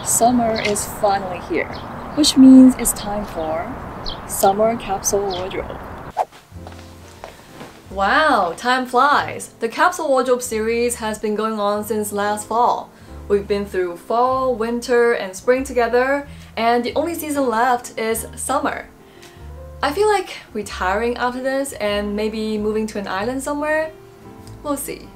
Summer is finally here, which means it's time for Summer Capsule Wardrobe. Wow, time flies! The Capsule Wardrobe series has been going on since last fall. We've been through fall, winter, and spring together, and the only season left is summer. I feel like retiring after this and maybe moving to an island somewhere. We'll see.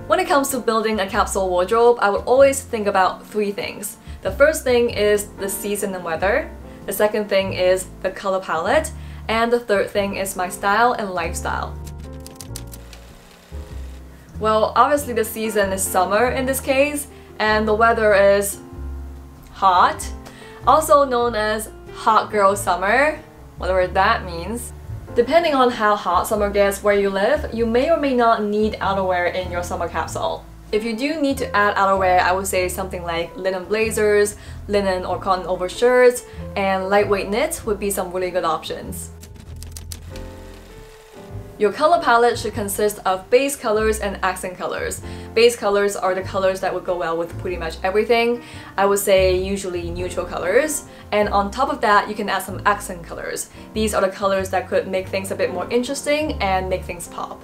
When it comes to building a capsule wardrobe, I would always think about three things. The first thing is the season and weather. The second thing is the color palette. And the third thing is my style and lifestyle. Well, obviously the season is summer in this case, and the weather is hot, also known as hot girl summer, whatever that means. Depending on how hot summer gets where you live, you may or may not need outerwear in your summer capsule. If you do need to add outerwear, I would say something like linen blazers, linen or cotton overshirts, and lightweight knit would be some really good options. Your color palette should consist of base colors and accent colors. Base colors are the colors that would go well with pretty much everything. I would say usually neutral colors. And on top of that, you can add some accent colors. These are the colors that could make things a bit more interesting and make things pop.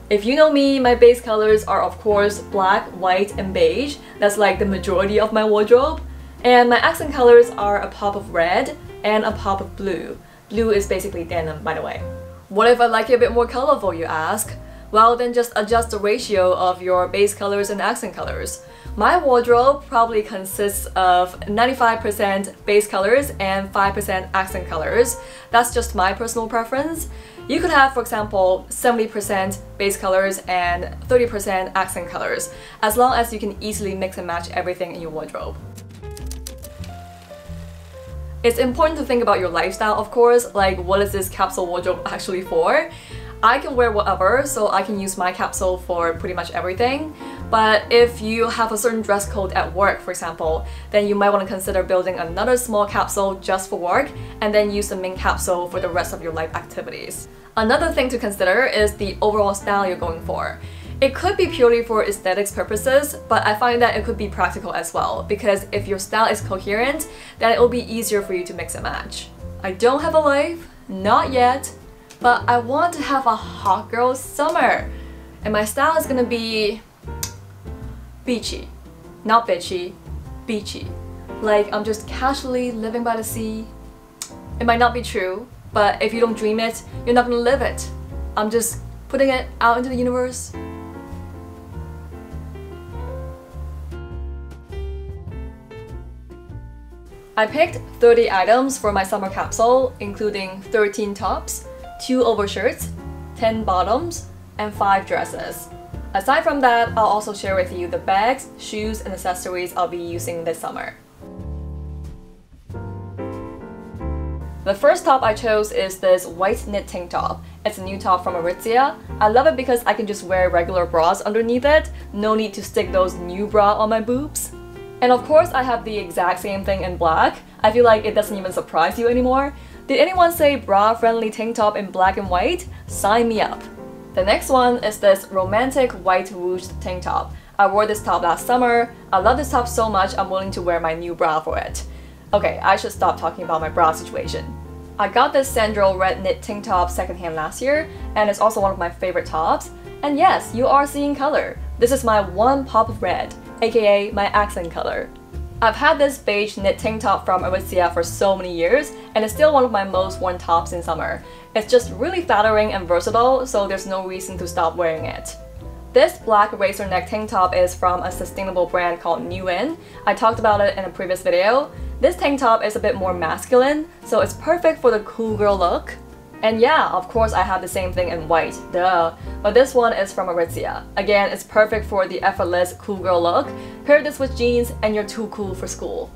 If you know me, my base colors are of course black, white, and beige. That's like the majority of my wardrobe. And my accent colors are a pop of red and a pop of blue. Blue is basically denim, by the way. What if I like it a bit more colorful, you ask? Well, then just adjust the ratio of your base colors and accent colors. My wardrobe probably consists of 95% base colors and 5% accent colors. That's just my personal preference. You could have, for example, 70% base colors and 30% accent colors, as long as you can easily mix and match everything in your wardrobe. It's important to think about your lifestyle, of course, like what is this capsule wardrobe actually for? I can wear whatever, so I can use my capsule for pretty much everything. But if you have a certain dress code at work, for example, then you might want to consider building another small capsule just for work and then use the main capsule for the rest of your life activities. Another thing to consider is the overall style you're going for. It could be purely for aesthetics purposes, but I find that it could be practical as well, because if your style is coherent, then it will be easier for you to mix and match. I don't have a life, not yet, but I want to have a hot girl summer. And my style is gonna be beachy. Not bitchy, beachy. Like I'm just casually living by the sea. It might not be true, but if you don't dream it, you're not gonna live it. I'm just putting it out into the universe. I picked 30 items for my summer capsule, including 13 tops, 2 overshirts, 10 bottoms, and 5 dresses. Aside from that, I'll also share with you the bags, shoes, and accessories I'll be using this summer. The first top I chose is this white knit tank top. It's a new top from Aritzia. I love it because I can just wear regular bras underneath it. No need to stick those new bra on my boobs. And of course, I have the exact same thing in black. I feel like it doesn't even surprise you anymore. Did anyone say bra-friendly tank top in black and white? Sign me up! The next one is this romantic white ruched tank top. I wore this top last summer. I love this top so much I'm willing to wear my new bra for it. Okay, I should stop talking about my bra situation. I got this Sandro red knit tank top secondhand last year, and it's also one of my favorite tops. And yes, you are seeing color. This is my one pop of red, aka my accent color. I've had this beige knit tank top from Aritzia for so many years, and it's still one of my most worn tops in summer. It's just really flattering and versatile, so there's no reason to stop wearing it. This black racer neck tank top is from a sustainable brand called New In. I talked about it in a previous video. This tank top is a bit more masculine, so it's perfect for the cool girl look. And yeah, of course I have the same thing in white, duh. But this one is from Aritzia. Again, it's perfect for the effortless cool girl look. Pair this with jeans and you're too cool for school.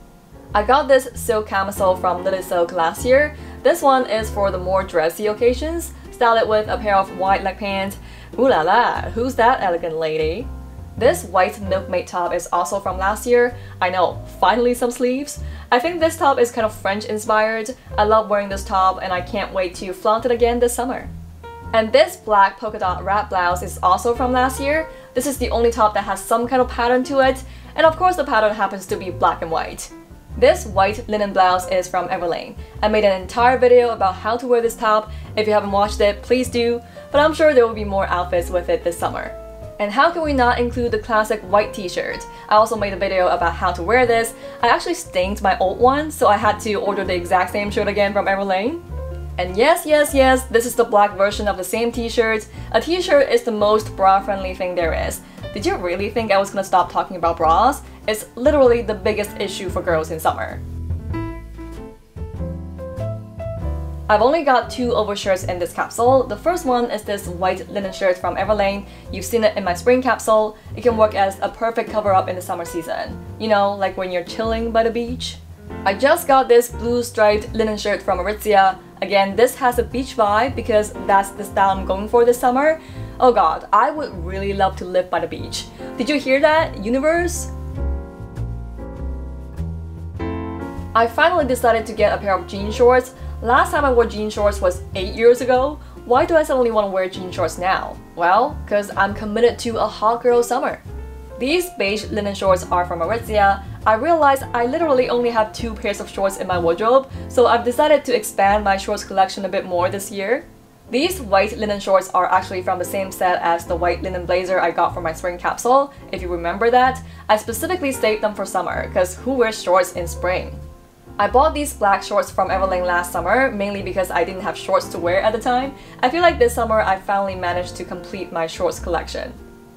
I got this silk camisole from Lily Silk last year. This one is for the more dressy occasions. Style it with a pair of wide leg pants. Ooh la la, who's that elegant lady? This white milkmaid top is also from last year. I know, finally some sleeves. I think this top is kind of French inspired. I love wearing this top and I can't wait to flaunt it again this summer. And this black polka dot wrap blouse is also from last year. This is the only top that has some kind of pattern to it, and of course the pattern happens to be black and white. This white linen blouse is from Everlane. I made an entire video about how to wear this top. If you haven't watched it, please do, but I'm sure there will be more outfits with it this summer. And how can we not include the classic white t-shirt? I also made a video about how to wear this. I actually stained my old one, so I had to order the exact same shirt again from Everlane. And yes, this is the black version of the same t-shirt. A t-shirt is the most bra-friendly thing there is. Did you really think I was gonna stop talking about bras? It's literally the biggest issue for girls in summer. I've only got 2 overshirts in this capsule. The first one is this white linen shirt from Everlane. You've seen it in my spring capsule. It can work as a perfect cover-up in the summer season. You know, like when you're chilling by the beach. I just got this blue striped linen shirt from Aritzia. Again, this has a beach vibe because that's the style I'm going for this summer. Oh god, I would really love to live by the beach. Did you hear that, universe? I finally decided to get a pair of jean shorts. Last time I wore jean shorts was 8 years ago. Why do I suddenly want to wear jean shorts now? Well, because I'm committed to a hot girl summer. These beige linen shorts are from Aritzia. I realized I literally only have 2 pairs of shorts in my wardrobe, so I've decided to expand my shorts collection a bit more this year. These white linen shorts are actually from the same set as the white linen blazer I got for my spring capsule. If you remember that, I specifically saved them for summer, because who wears shorts in spring? I bought these black shorts from Everlane last summer, mainly because I didn't have shorts to wear at the time. I feel like this summer I finally managed to complete my shorts collection.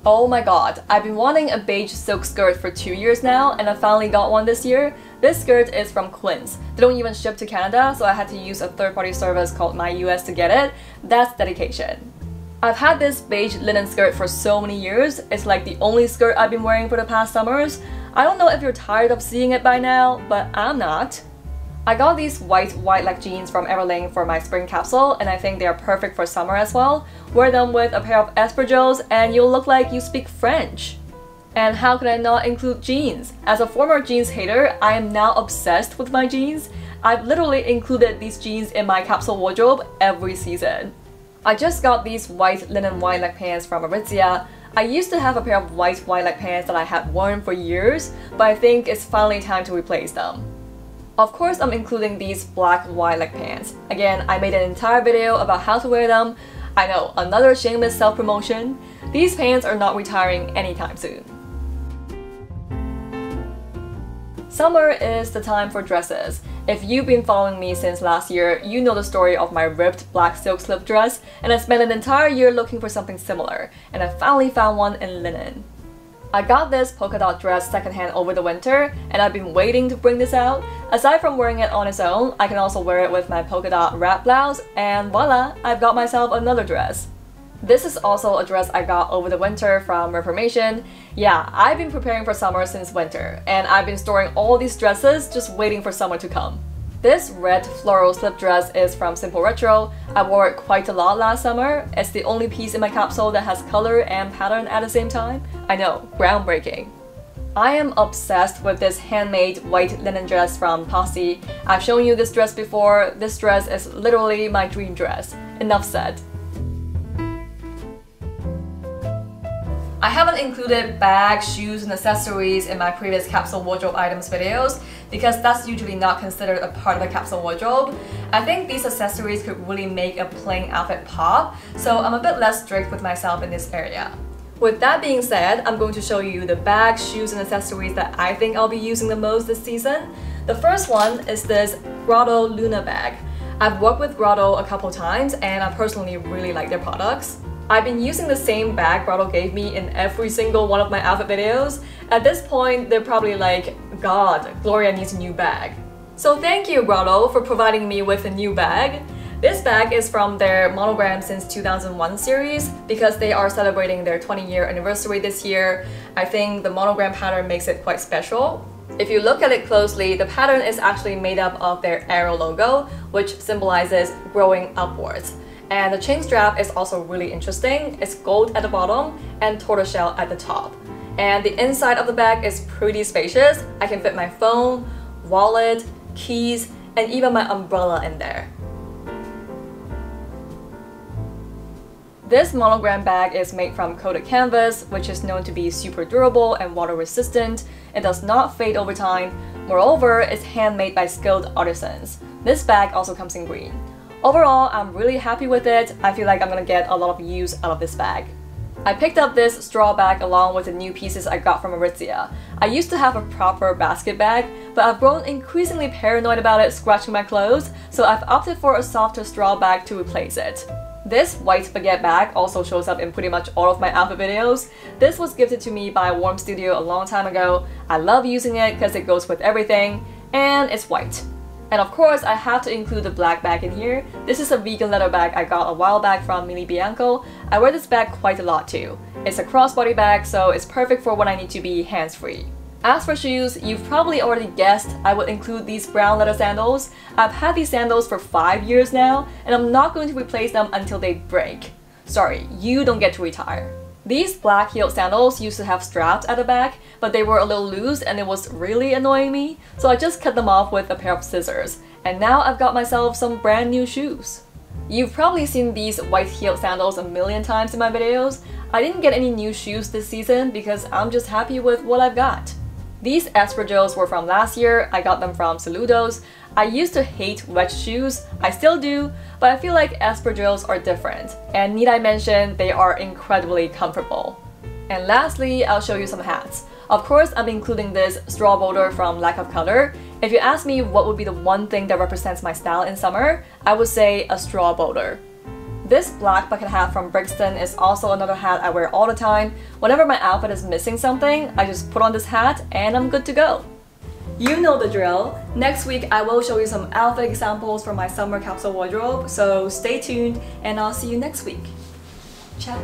Oh my god, I've been wanting a beige silk skirt for 2 years now, and I finally got one this year. This skirt is from Quince. They don't even ship to Canada, so I had to use a third-party service called MyUS to get it. That's dedication. I've had this beige linen skirt for so many years. It's like the only skirt I've been wearing for the past summers. I don't know if you're tired of seeing it by now, but I'm not. I got these white wide-leg jeans from Everlane for my spring capsule, and I think they are perfect for summer as well. Wear them with a pair of espadrilles and you'll look like you speak French. And how could I not include jeans? As a former jeans hater, I am now obsessed with my jeans. I've literally included these jeans in my capsule wardrobe every season. I just got these white linen wide-leg pants from Aritzia. I used to have a pair of white wide-leg pants that I had worn for years, but I think it's finally time to replace them. Of course, I'm including these black wide-leg pants. Again, I made an entire video about how to wear them. I know, another shameless self-promotion. These pants are not retiring anytime soon. Summer is the time for dresses. If you've been following me since last year, you know the story of my ripped black silk slip dress, and I spent an entire year looking for something similar, and I finally found one in linen. I got this polka dot dress secondhand over the winter, and I've been waiting to bring this out. Aside from wearing it on its own, I can also wear it with my polka dot wrap blouse, and voila, I've got myself another dress. This is also a dress I got over the winter from Reformation. Yeah, I've been preparing for summer since winter, and I've been storing all these dresses just waiting for summer to come. This red floral slip dress is from Simple Retro. I wore it quite a lot last summer. It's the only piece in my capsule that has color and pattern at the same time. I know, groundbreaking. I am obsessed with this handmade white linen dress from Posse. I've shown you this dress before. This dress is literally my dream dress. Enough said. I haven't included bags, shoes, and accessories in my previous capsule wardrobe items videos because that's usually not considered a part of a capsule wardrobe. I think these accessories could really make a plain outfit pop, so I'm a bit less strict with myself in this area. With that being said, I'm going to show you the bags, shoes, and accessories that I think I'll be using the most this season. The first one is this Grotto Luna bag. I've worked with Grotto a couple times and I personally really like their products. I've been using the same bag Grotto gave me in every single one of my outfit videos. At this point, they're probably like, God, Gloria needs a new bag. So thank you, Grotto, for providing me with a new bag. This bag is from their Monogram since 2001 series because they are celebrating their 20-year anniversary this year. I think the monogram pattern makes it quite special. If you look at it closely, the pattern is actually made up of their arrow logo, which symbolizes growing upwards. And the chain strap is also really interesting. It's gold at the bottom and tortoiseshell at the top. And the inside of the bag is pretty spacious. I can fit my phone, wallet, keys, and even my umbrella in there. This monogram bag is made from coated canvas, which is known to be super durable and water resistant. It does not fade over time. Moreover, it's handmade by skilled artisans. This bag also comes in green. Overall, I'm really happy with it. I feel like I'm gonna get a lot of use out of this bag. I picked up this straw bag along with the new pieces I got from Aritzia. I used to have a proper basket bag, but I've grown increasingly paranoid about it scratching my clothes, so I've opted for a softer straw bag to replace it. This white baguette bag also shows up in pretty much all of my outfit videos. This was gifted to me by Warm Studio a long time ago. I love using it because it goes with everything, and it's white. And of course, I have to include the black bag in here. This is a vegan leather bag I got a while back from Mini Bianco. I wear this bag quite a lot too. It's a crossbody bag, so it's perfect for when I need to be hands-free. As for shoes, you've probably already guessed I would include these brown leather sandals. I've had these sandals for 5 years now, and I'm not going to replace them until they break. Sorry, you don't get to retire. These black heeled sandals used to have straps at the back, but they were a little loose and it was really annoying me, so I just cut them off with a pair of scissors. And now I've got myself some brand new shoes. You've probably seen these white heeled sandals a million times in my videos. I didn't get any new shoes this season because I'm just happy with what I've got. These espadrilles were from last year. I got them from Saludos. I used to hate wedge shoes, I still do, but I feel like espadrilles are different. And need I mention, they are incredibly comfortable. And lastly, I'll show you some hats. Of course, I'm including this straw boulder from Lack of Color. If you ask me what would be the one thing that represents my style in summer, I would say a straw boulder. This black bucket hat from Brixton is also another hat I wear all the time. Whenever my outfit is missing something, I just put on this hat and I'm good to go. You know the drill. Next week I will show you some outfit examples from my summer capsule wardrobe, so stay tuned and I'll see you next week. Ciao!